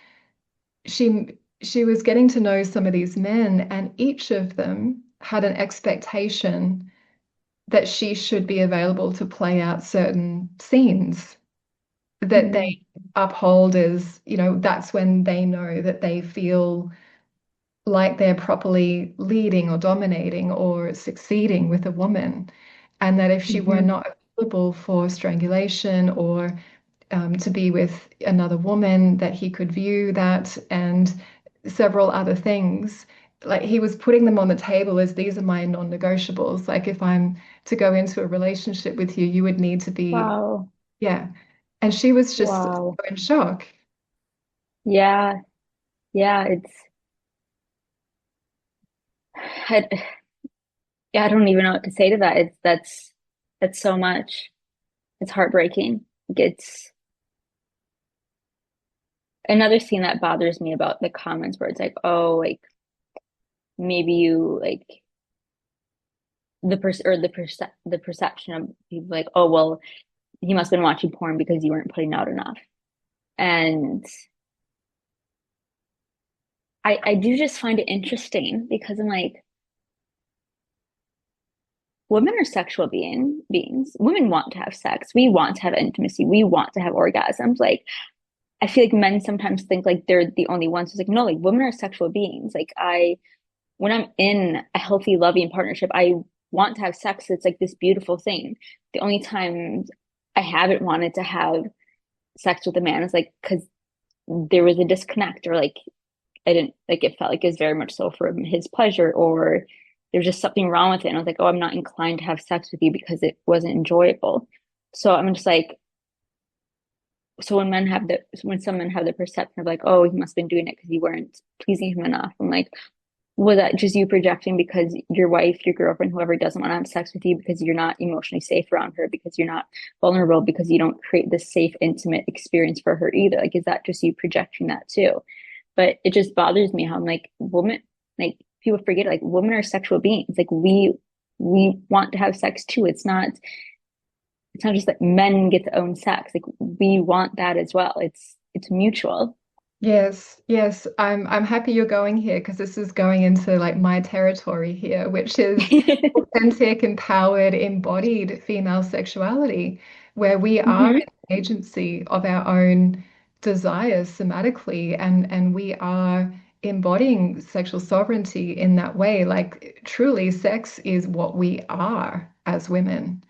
she was getting to know some of these men, and each of them had an expectation that she should be available to play out certain scenes that they uphold as, that's when they know that they feel like they're properly leading or dominating or succeeding with a woman. And that if she were Mm-hmm. not available for strangulation or to be with another woman, that he could view that and several other things. Like he was putting them on the table as these are my non-negotiables. Like if I'm to go into a relationship with you, you would need to be, Wow. yeah. And she was just so Wow. in shock. Yeah. Yeah. I, yeah, I don't even know what to say to that. That's so much. It's heartbreaking. Like it's another thing that bothers me about the comments where it's like, oh, like maybe you like the perception of people like, oh, well, he must have been watching porn because you weren't putting out enough. And I do just find it interesting because I'm like, women are sexual beings. Women want to have sex. We want to have intimacy. We want to have orgasms. Like, I feel like men sometimes think like they're the only ones who's like, no, like women are sexual beings. Like when I'm in a healthy, loving partnership, I want to have sex. It's like this beautiful thing. The only times I haven't wanted to have sex with a man is like because there was a disconnect or like I didn't like it felt like it was very much so for his pleasure or there was just something wrong with it. And I was like, oh, I'm not inclined to have sex with you because it wasn't enjoyable. So I'm just like, so when some men have the perception of like, oh, he must have been doing it because you weren't pleasing him enough. I'm like, was that just you projecting because your wife, your girlfriend, whoever doesn't want to have sex with you because you're not emotionally safe around her, because you're not vulnerable, because you don't create this safe, intimate experience for her either? Like, is that just you projecting that too? But it just bothers me how I'm like, women, like people forget, like women are sexual beings. Like we want to have sex too. It's not just that men get to own sex. Like we want that as well. It's mutual. Yes, yes. I'm happy you're going here because this is going into like my territory here, which is authentic, empowered, embodied female sexuality, where we are Hmm. in the agency of our own desires somatically, and we are embodying sexual sovereignty in that way. Like truly, sex is what we are as women.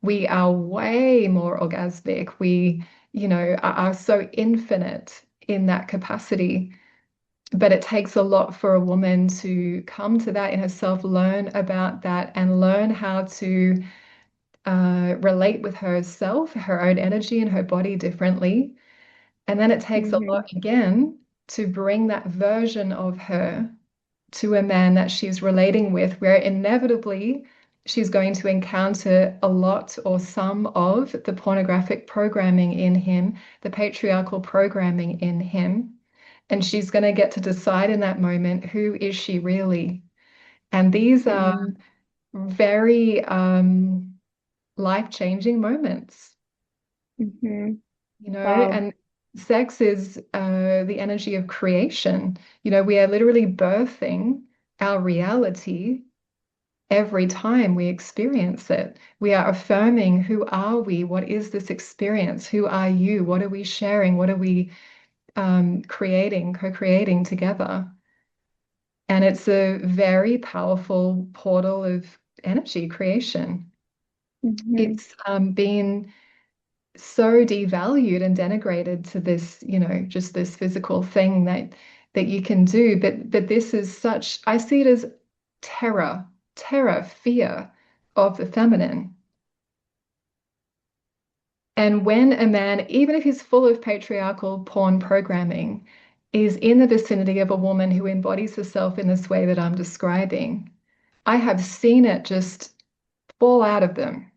We are way more orgasmic. We, are so infinite in that capacity. But it takes a lot for a woman to come to that in herself, learn about that, and learn how to relate with herself, her own energy, and her body differently. And then it takes a lot Hmm. again to bring that version of her to a man that she's relating with, where inevitably she's going to encounter a lot or some of the pornographic programming in him, the patriarchal programming in him. And she's going to get to decide in that moment, who is she really? And these are Hmm. very life-changing moments, Hmm. Wow. and sex is the energy of creation. We are literally birthing our reality every time we experience it. We are affirming, who are we? What is this experience? Who are you? What are we sharing? What are we creating, co-creating together? And it's a very powerful portal of energy creation. Hmm. It's been so devalued and denigrated to this, just this physical thing that you can do. But this is such, I see it as terror, fear of the feminine. And when a man, even if he's full of patriarchal porn programming, is in the vicinity of a woman who embodies herself in this way that I'm describing, I have seen it just fall out of them,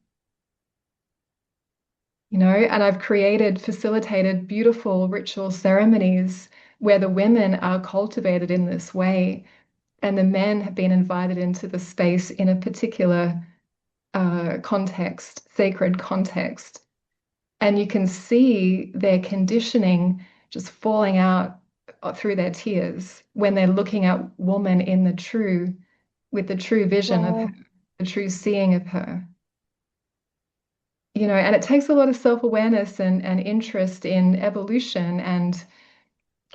and I've facilitated beautiful ritual ceremonies where the women are cultivated in this way, and the men have been invited into the space in a particular context, sacred context. And you can see their conditioning just falling out through their tears when they're looking at woman in with the true vision of her, Wow. the true seeing of her. And it takes a lot of self-awareness and interest in evolution and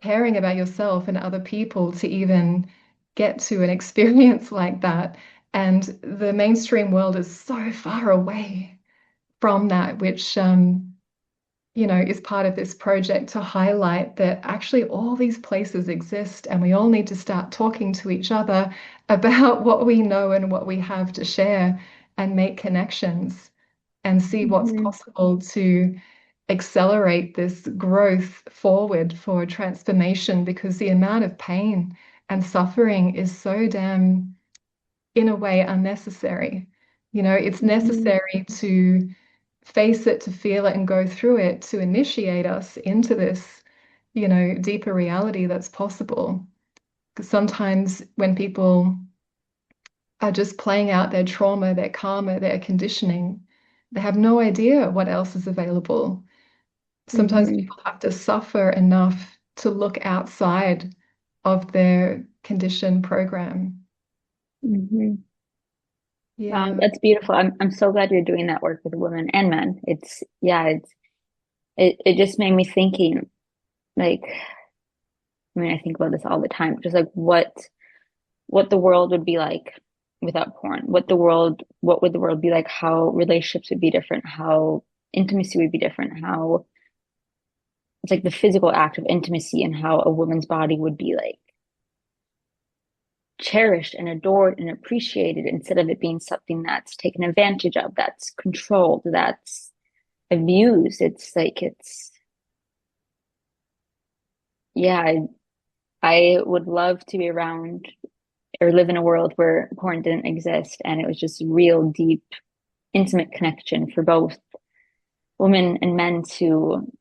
caring about yourself and other people to even get to an experience like that. And the mainstream world is so far away from that, which is part of this project to highlight that actually all these places exist, and we all need to start talking to each other about what we know and what we have to share and make connections and see what's Hmm. possible to accelerate this growth forward for transformation, because the amount of pain and suffering is so damn, in a way, unnecessary. It's Hmm. necessary to face it, to feel it, and go through it to initiate us into this, deeper reality that's possible. Because sometimes when people are just playing out their trauma, their karma, their conditioning, they have no idea what else is available. sometimes Hmm. people have to suffer enough to look outside of their conditioned program. Hmm. Wow, Yeah. that's beautiful. I'm so glad you're doing that work with women and men. It's yeah, it just made me thinking, like, I mean, I think about this all the time, just like what the world would be like without porn, what would the world be like, how relationships would be different, how intimacy would be different, how it's like the physical act of intimacy and how a woman's body would be like cherished and adored and appreciated instead of it being something that's taken advantage of, that's controlled, that's abused. It's like yeah, I would love to be around or live in a world where porn didn't exist and it was just real deep intimate connection for both women and men to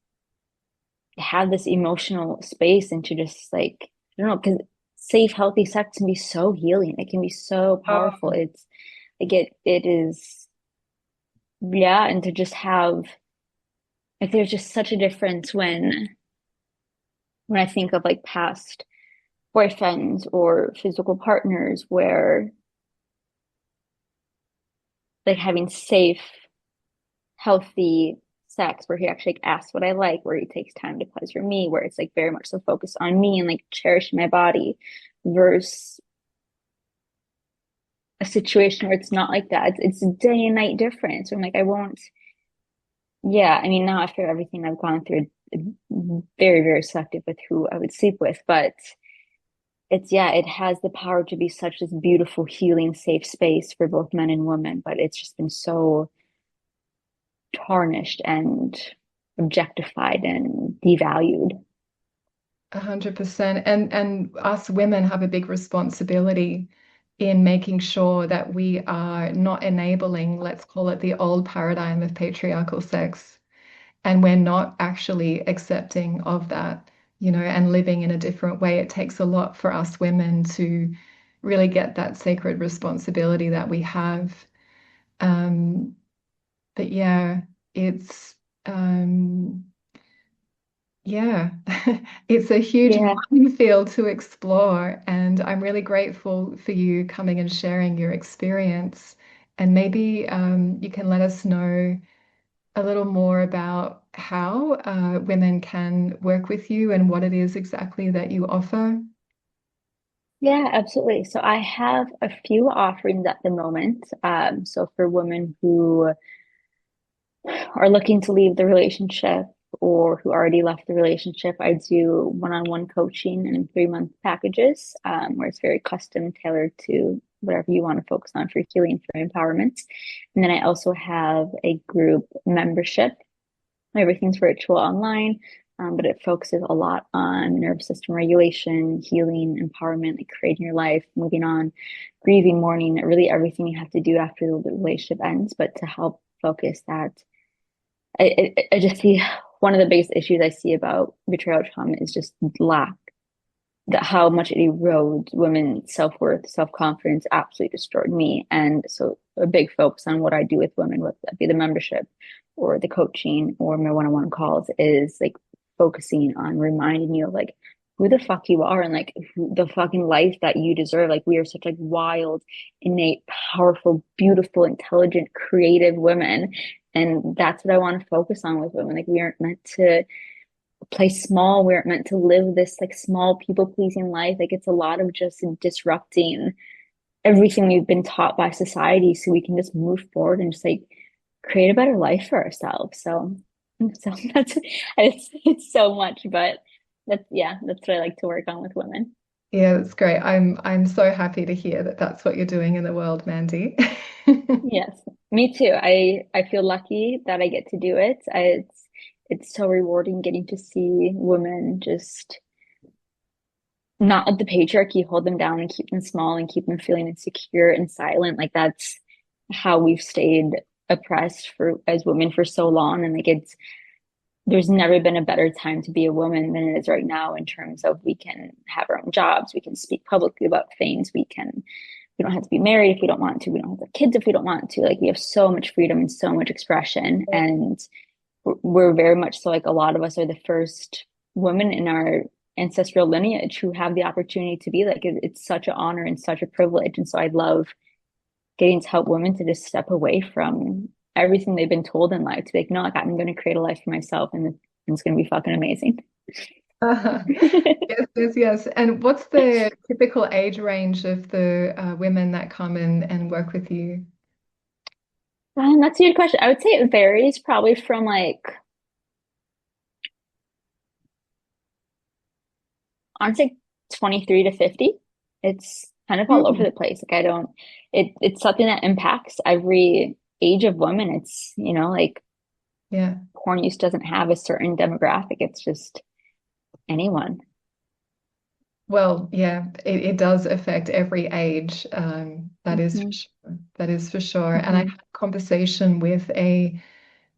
have this emotional space and to just like I don't know, because safe healthy sex can be so healing, it can be so powerful. Oh, It's like it is, yeah. And to just have like there's just such a difference when I think of like past boyfriends or physical partners where like having safe healthy sex where he actually like, asks what I like, where he takes time to pleasure me, where it's like very much so focused on me and like cherishing my body versus a situation where it's not like that. It's a day and night difference. I'm like, I won't, yeah, I mean, now after everything I've gone through, very, very selective with who I would sleep with, but it's, yeah, it has the power to be such this beautiful, healing, safe space for both men and women, but it's just been so tarnished and objectified and devalued. 100%. And us women have a big responsibility in making sure that we are not enabling, let's call it the old paradigm of patriarchal sex. And we're not actually accepting of that, and living in a different way. It takes a lot for us women to really get that sacred responsibility that we have. Um, but yeah, it's um, yeah, it's a huge Yeah. minefield to explore, and I'm really grateful for you coming and sharing your experience. And maybe you can let us know a little more about how women can work with you and what it is exactly that you offer. Yeah, absolutely. So I have a few offerings at the moment. So for women who are looking to leave the relationship or who already left the relationship, I do one-on-one coaching and 3-month packages, where it's very custom tailored to whatever you want to focus on for healing, for empowerment. And then I also have a group membership. Everything's virtual online, but it focuses a lot on nervous system regulation, healing, empowerment, like creating your life, moving on, grieving, mourning, really everything you have to do after the relationship ends, but to help focus that. I just see one of the biggest issues I see about betrayal trauma is just lack, that how much it erodes women's self-worth, self-confidence, absolutely destroyed me. And so a big focus on what I do with women, whether that be the membership or the coaching or my one-on-one calls, is like focusing on reminding you of like who the fuck you are and like the fucking life that you deserve. Like we are such like wild, innate, powerful, beautiful, intelligent, creative women. And that's what I want to focus on with women. Like we aren't meant to play small. We aren't meant to live this like small people pleasing life. Like it's a lot of just disrupting everything we've been taught by society so we can just move forward and just like create a better life for ourselves. So that's it's so much, but that's yeah, that's what I like to work on with women. Yeah, that's great. I'm so happy to hear that that's what you're doing in the world, Mandy. Yes, me too. I feel lucky that I get to do it. It's so rewarding getting to see women just not let the patriarchy hold them down and keep them small and keep them feeling insecure and silent. Like that's how we've stayed oppressed for as women for so long. And like it's there's never been a better time to be a woman than it is right now in terms of we can have our own jobs, we can speak publicly about things, we don't have to be married if we don't want to, we don't have to have kids if we don't want to. Like we have so much freedom and so much expression. And we're very much so like a lot of us are the first women in our ancestral lineage who have the opportunity to be like it's such an honor and such a privilege. And so I love getting to help women to just step away from everything they've been told in life to be like, no, like I'm going to create a life for myself and it's going to be fucking amazing. Yes, yes, yes. And what's the typical age range of the women that come and work with you? That's a good question. I would say it varies probably from like honestly 23 to 50. It's kind of all over Mm. the place. Like I don't it's something that impacts every age of woman. It's, like Yeah. porn use doesn't have a certain demographic. It's just anyone. Well, yeah, it does affect every age. That is for Hmm. sure. That is for sure. And I Hmm. had a conversation with a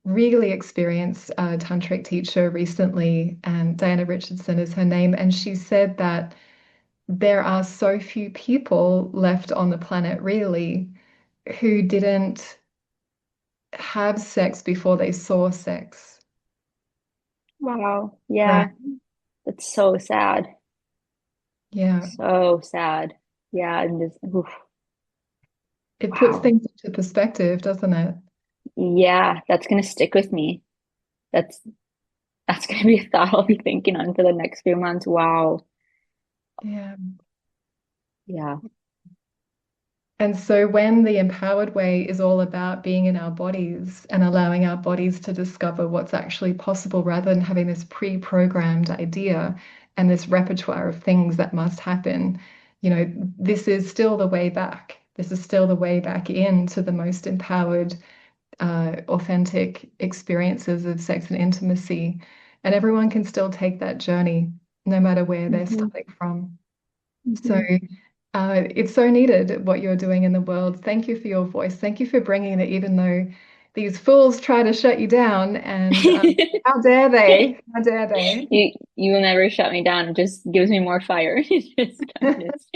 really experienced tantric teacher recently, and Diana Richardson is her name, and she said that there are so few people left on the planet really who didn't have sex before they saw sex. Wow. Right. Yeah, that's so sad. Yeah. So sad. Yeah, and this, oof, It puts wow. things into perspective, doesn't it? Yeah, that's gonna stick with me. That's that's gonna be a thought I'll be thinking on for the next few months. Wow. Yeah. Yeah. And so when the empowered way is all about being in our bodies and allowing our bodies to discover what's actually possible rather than having this pre-programmed idea and this repertoire of things that must happen, this is still the way back. This is still the way back into the most empowered, authentic experiences of sex and intimacy. And everyone can still take that journey, no matter where they're Hmm. starting from. So Hmm. it's so needed what you're doing in the world. Thank you for your voice. Thank you for bringing it, even though these fools try to shut you down. And how dare they? How dare they? You will never shut me down. It just gives me more fire. I'm just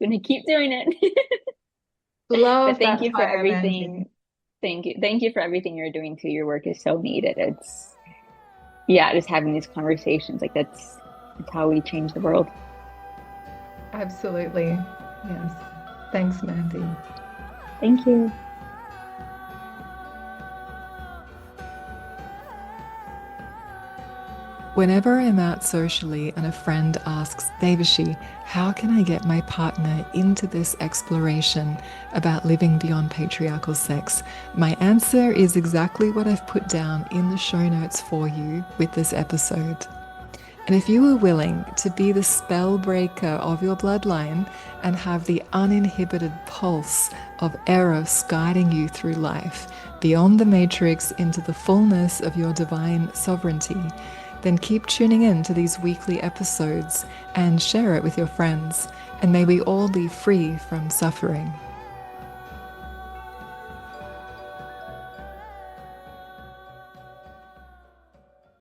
gonna keep doing it. But Love thank that you for fire, Mandy. everything. Thank you. Thank you for everything you're doing too. Your work is so needed. It's yeah, just having these conversations like that's how we change the world. Absolutely. Yes. Thanks, Mandy. Thank you. Whenever I'm out socially and a friend asks, Devashi, how can I get my partner into this exploration about living beyond patriarchal sex? My answer is exactly what I've put down in the show notes for you with this episode. And if you are willing to be the spell breaker of your bloodline and have the uninhibited pulse of Eros guiding you through life, beyond the matrix into the fullness of your divine sovereignty, then keep tuning in to these weekly episodes and share it with your friends. And may we all be free from suffering.